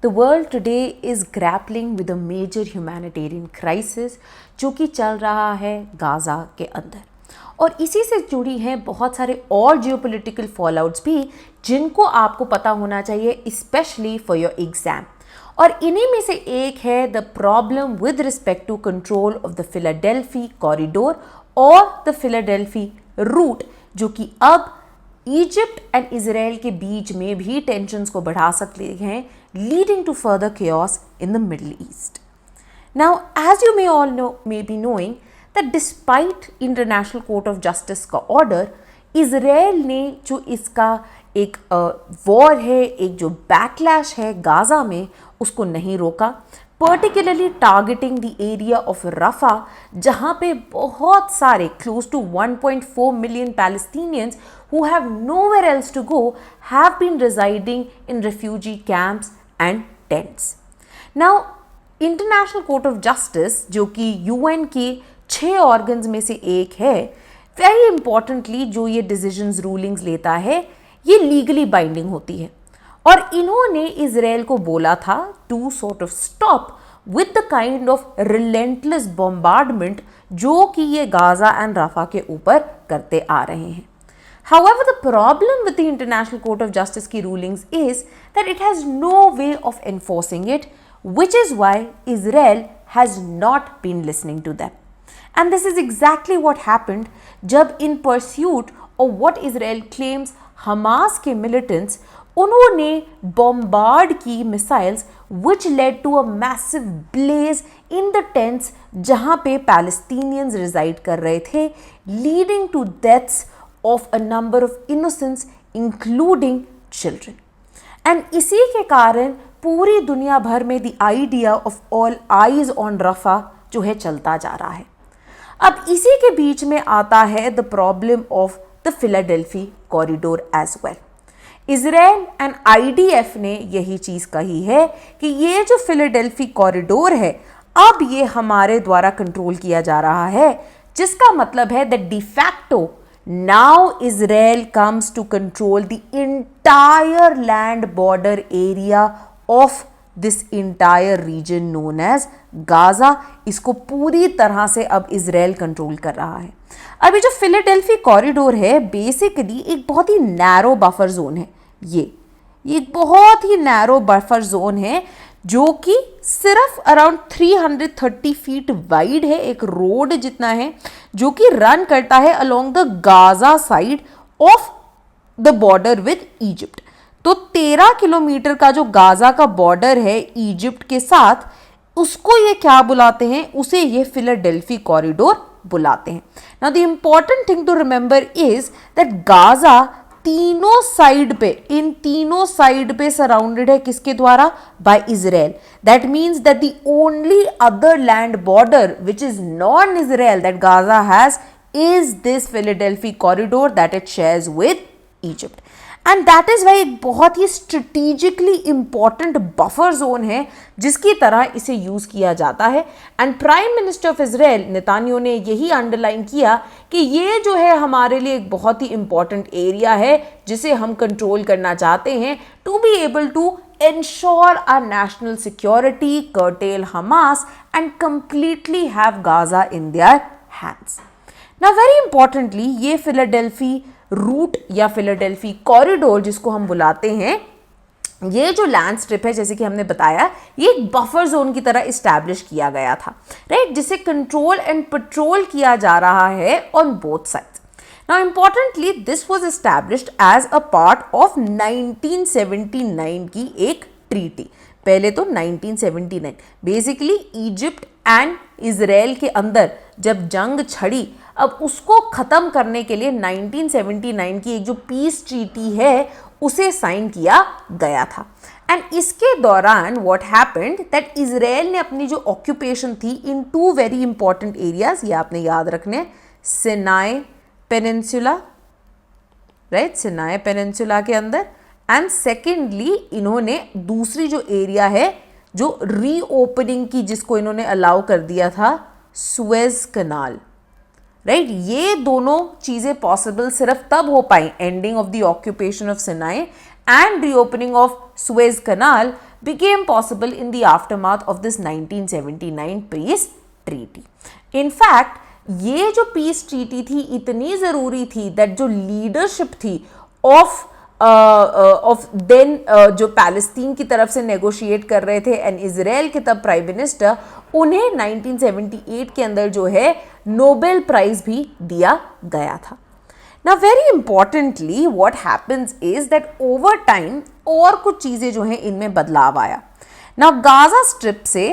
The world today is grappling with a major humanitarian crisis जो कि चल रहा है गाज़ा के अंदर, और इसी से जुड़ी हैं बहुत सारे और जियोपॉलिटिकल फॉलआउट्स भी जिनको आपको पता होना चाहिए, स्पेशली फॉर योर एग्जाम। और इन्हीं में से एक है the problem with respect to control of the Philadelphi corridor और द फिलाडेल्फी रूट, जो कि अब इजिप्ट एंड इजराइल के बीच में भी टेंशन्स को बढ़ा सकते हैं, leading to further chaos in the Middle East. Now, as you may be knowing that despite International Court of Justice का ऑर्डर, इजराइल ने जो इसका एक वॉर है, एक जो बैकलैश है गाज़ा में, उसको नहीं रोका, particularly targeting the area of Rafah, जहाँ पे बहुत सारे close to 1.4 million Palestinians who have nowhere else to go have been residing in refugee camps and tents. Now, international court of justice, जो कि यूएन के 6 ऑर्गन्स में से एक है, वेरी इंपॉर्टेंटली जो ये डिसीजंस रूलिंग्स लेता है ये लीगली बाइंडिंग होती है, और इन्होंने इजराइल को बोला था to sort of stop with the kind of relentless bombardment जो कि ये गाज़ा एंड राफा के ऊपर करते आ रहे हैं। However, the problem with the International Court of Justice की rulings is that it has no way of enforcing it, which is why Israel has not been listening to them. And this is exactly what happened जब in pursuit of what Israel claims Hamas के militants उन्होंने bombard की missiles which led to a massive blaze in the tents जहाँ पे Palestinians reside कर रहे थे, leading to deaths of a number of innocents including children. And इसी के कारण पूरी दुनिया भर में the idea of all eyes on Rafah जो है चलता जा रहा है। अब इसी के बीच में आता है the problem of the Philadelphia corridor as well. Israel and IDF ने यही चीज़ कही है कि ये जो फिलाडेल्फी कॉरिडोर है अब ये हमारे द्वारा कंट्रोल किया जा रहा है, जिसका मतलब है that de facto now Israel comes to control the entire land border area of this entire region known as Gaza. इसको पूरी तरह से अब इजराइल कंट्रोल कर रहा है। अभी जो फिलाडेल्फी कॉरिडोर है बेसिकली एक बहुत ही नैरो बफर जोन है। ये एक बहुत ही नैरो बफर जोन है जो कि सिर्फ अराउंड 330 फीट वाइड है, एक रोड जितना है, जो कि रन करता है along the Gaza side of the border with Egypt. तो 13 किलोमीटर का जो गाजा का बॉर्डर है इजिप्ट के साथ, उसको ये क्या बुलाते हैं, उसे ये फिलाडेल्फी कॉरिडोर बुलाते हैं। Now the important thing to remember is that Gaza तीनों साइड पे, इन तीनों साइड पे सराउंडेड है किसके द्वारा, by Israel. That means that the only other land border which is non Israel that Gaza has is this Philadelphi corridor that it shares with Egypt. And that is why एक बहुत ही strategically important buffer zone है जिसकी तरह इसे use किया जाता है। And prime minister of Israel Netanyahu ने यही अंडरलाइन किया कि ये जो है हमारे लिए एक बहुत ही इंपॉर्टेंट एरिया है जिसे हम कंट्रोल करना चाहते हैं to be able to ensure our national security, curtail Hamas and completely have Gaza in their hands. Now very importantly ये फिलाडेल्फी रूट या फिलाडेल्फी कॉरिडोर जिसको हम बुलाते हैं, ये जो लैंड स्ट्रिप है जैसे कि हमने बताया ये एक बफर जोन की तरह इस्टेब्लिश किया गया था, राइट, जिसे कंट्रोल एंड पेट्रोल किया जा रहा है on both sides. Now importantly this was established as a part of 1979 की एक ट्रीटी। पहले तो 1979 बेसिकली इजिप्ट एंड इजराइल के अंदर जब जंग छड़ी, अब उसको ख़त्म करने के लिए 1979 की एक जो पीस ट्रीटी है उसे साइन किया गया था। एंड इसके दौरान व्हाट हैपेंड दैट इजराइल ने अपनी जो ऑक्यूपेशन थी इन 2 वेरी इंपॉर्टेंट एरियाज, ये आपने याद रखने, Sinai peninsula, right, Sinai peninsula के अंदर, एंड सेकेंडली इन्होंने दूसरी जो एरिया है जो रीओपनिंग की जिसको इन्होंने अलाउ कर दिया था, सुएज कनाल, राइट। ये दोनों चीज़ें पॉसिबल सिर्फ तब हो पाई, ending of the occupation of Sinai and reopening of Suez canal, became possible in the aftermath of this 1979 peace treaty. In fact, ये जो पीस ट्रीटी थी इतनी ज़रूरी थी दैट जो लीडरशिप थी ऑफ देन जो पैलेस्टीन की तरफ से नेगोशिएट कर रहे थे एंड इजराइल के तब प्राइम मिनिस्टर, उन्हें 1978 के अंदर जो है नोबेल प्राइज भी दिया गया था. Now very importantly what happens is that over time और कुछ चीज़ें जो हैं इनमें बदलाव आया. Now गाजा स्ट्रिप से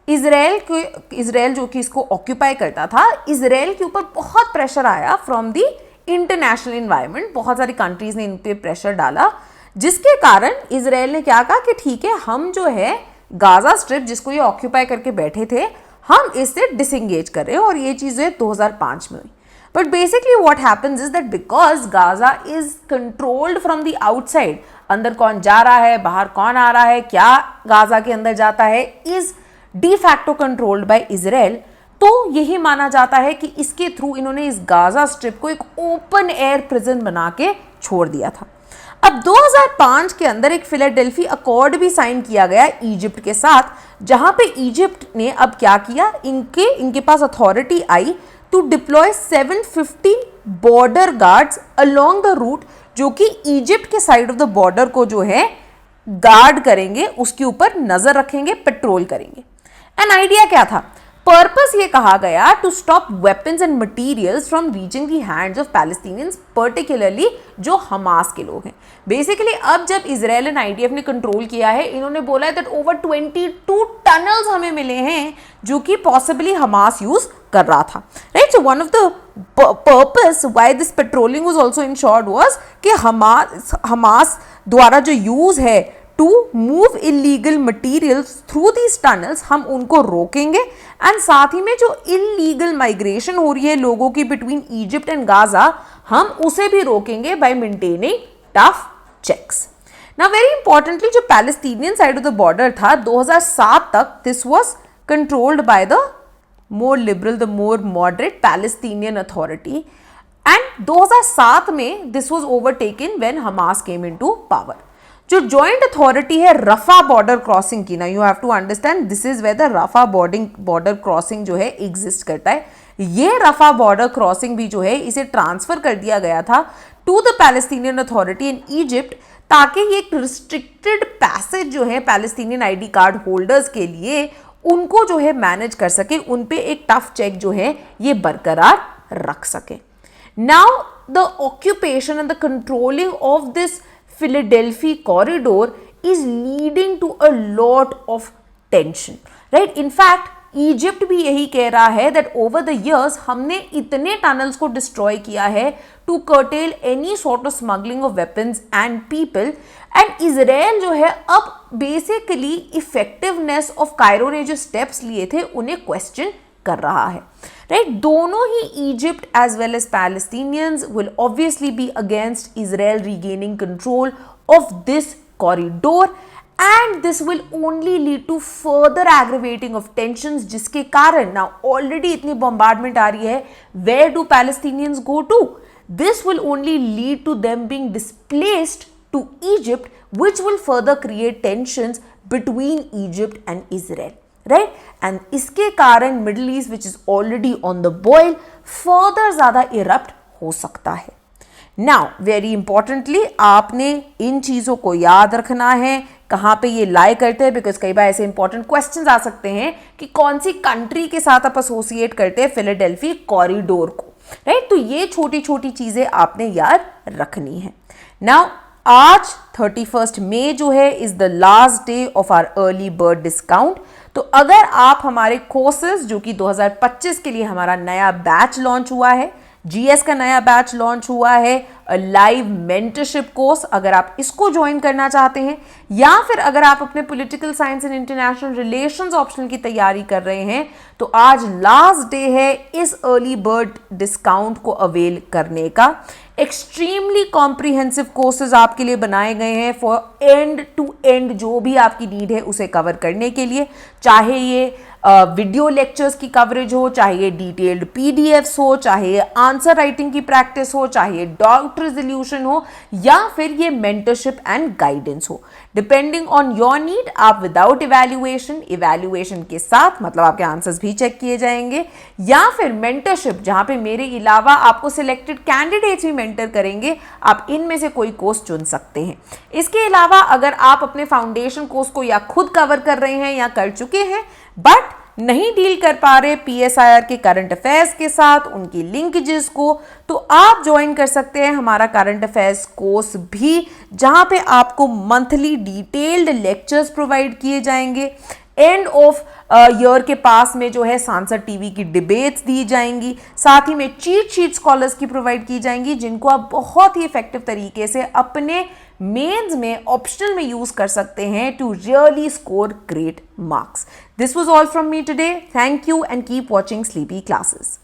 इजराइल जो कि इसको ऑक्यूपाई करता था, इजराइल के ऊपर बहुत प्रेशर आया फ्रॉम दी इंटरनेशनल इन्वायरमेंट. बहुत सारी कंट्रीज ने इन पे प्रेशर डाला, जिसके कारण इजराइल ने क्या कहा कि ठीक है, हम जो है गाजा स्ट्रिप जिसको ये ऑक्यूपाई करके बैठे थे, हम इससे डिसएंगेज कर रहे हैं. और ये चीज़ 2005 में हुई. But basically what happens is that because Gaza is controlled from the outside, अंदर कौन जा रहा है, बाहर कौन आ रहा है, क्या गाजा के अंदर जाता है, is de facto controlled by Israel. तो यही माना जाता है कि इसके थ्रू इन्होंने इस गाजा स्ट्रिप को एक ओपन एयर प्रिजन बना के छोड़ दिया था. अब 2005 के अंदर एक फिलाडेल्फी अकॉर्ड भी साइन किया गया इजिप्ट के साथ, जहां पे इजिप्ट ने अब क्या किया, इनके पास अथॉरिटी आई to deploy 750 border guards along the route, जो कि इजिप्ट के साइड ऑफ द बॉर्डर को जो है गार्ड करेंगे, उसके ऊपर नजर रखेंगे, पेट्रोल करेंगे. एन आइडिया क्या था, पर्पस ये कहा गया to stop weapons and materials from reaching the hands of Palestinians, particularly जो हमास के लोग हैं. बेसिकली अब जब इजराइल एंड आईडीएफ ने कंट्रोल किया है, इन्होंने बोला है दैट ओवर 22 टनल्स हमें मिले हैं जो कि पॉसिबली हमास यूज कर रहा था. Right, so one of the purpose why this patrolling was also insured was कि हमास द्वारा जो यूज है to move illegal materials through these tunnels, हम उनको रोकेंगे. एंड साथ ही में जो इलीगल माइग्रेशन हो रही है लोगों की बिटवीन इजिप्ट एंड गाजा, हम उसे भी रोकेंगे by maintaining tough checks. Now very importantly जो Palestinian side of the border था 2007 तक, this was controlled by the more liberal, the more moderate Palestinian authority. And 2007 में this was overtaken when Hamas came into power. जो joint authority है Rafah border crossing की, ना you have to understand this is where the Rafah border crossing जो है exist करता है. ये रफा बॉर्डर क्रॉसिंग भी जो है इसे ट्रांसफर कर दिया गया था to the Palestinian authority in Egypt, ताकि ये एक रिस्ट्रिक्टेड पैसेज जो है पैलेस्टीनियन आईडी कार्ड होल्डर्स के लिए उनको जो है मैनेज कर सके, उन पे एक टफ चेक जो है ये बरकरार रख सके. Now the occupation and the controlling of this Philadelphia corridor is leading to a lot of tension, right? In fact, Egypt भी यही कह रहा है that over the years हमने इतने tunnels को destroy किया है to curtail any sort of smuggling of weapons and people, and Israel जो है अब basically effectiveness of Cairo ने जो steps लिए थे उन्हें question कर रहा है. Right? दोनों ही Egypt as well as Palestinians will obviously be against Israel regaining control of this corridor, and this will only lead to further aggravating of tensions, जिसके कारण now already इतनी bombardment आ रही है. Where do Palestinians go to? This will only lead to them being displaced to Egypt, which will further create tensions between Egypt and Israel. Right? And इसके कारण Middle East which is already on the boil further ज्यादा erupt हो सकता है. Now very importantly आपने इन चीजों को याद रखना है, कहाँ पे ये लाई करते हैं, बिकॉज कई बार ऐसे इंपॉर्टेंट क्वेश्चंस आ सकते हैं कि कौन सी कंट्री के साथ आप एसोसिएट करते हैं फिलाडेल्फी कॉरिडोर को. राइट, तो ये छोटी छोटी चीजें आपने याद रखनी है. नाउ आज 31 मई जो है is the last day of our early bird discount. तो अगर आप हमारे कोर्सेज जो कि 2025 के लिए हमारा नया बैच लॉन्च हुआ है, जीएस का नया बैच लॉन्च हुआ है, लाइव मेंटरशिप कोर्स, अगर आप इसको ज्वाइन करना चाहते हैं, या फिर अगर आप अपने political science and international relations optional की तैयारी कर रहे हैं, तो आज लास्ट डे है इस अर्ली बर्ड डिस्काउंट को अवेल करने का. एक्सट्रीमली कॉम्प्रिहेंसिव कोर्सेज आपके लिए बनाए गए हैं फॉर एंड टू एंड जो भी आपकी नीड है उसे कवर करने के लिए, चाहे ये वीडियो लेक्चर्स की कवरेज हो, चाहे ये डिटेल्ड पीडीएफ्स हो, चाहे ये आंसर राइटिंग की प्रैक्टिस हो, चाहे ये डाउट रिजोल्यूशन हो, या फिर ये मेंटरशिप एंड गाइडेंस हो। डिपेंडिंग ऑन योर नीड आप विदाउट इवैल्यूएशन के साथ, मतलब आपके आंसर्स भी चेक किए जाएंगे, या फिर मेंटरशिप जहां पे मेरे अलावा आपको सिलेक्टेड कैंडिडेट्स भी मेंटर करेंगे, आप इनमें से कोई कोर्स चुन सकते हैं। इसके अलावा अगर आप अपने फाउंडेशन कोर्स को या खुद कवर कर रहे हैं या कर चुके हैं बट नहीं डील कर पा रहे PSIR के करंट अफेयर्स के साथ, उनकी लिंकेजेस को, तो आप ज्वाइन कर सकते हैं हमारा करंट अफेयर्स कोर्स भी, जहां पे आपको मंथली डिटेल्ड लेक्चर्स प्रोवाइड किए जाएंगे। एंड ऑफ ईयर के पास में जो है सांसद टीवी की डिबेट्स दी जाएंगी, साथ ही में चीट शीट स्कॉलर्स की प्रोवाइड की जाएंगी, जिनको आप बहुत ही इफेक्टिव तरीके से अपने मेंस में ऑप्शनल में यूज कर सकते हैं to really score great marks. This was all from me today. Thank you and keep watching sleepy classes.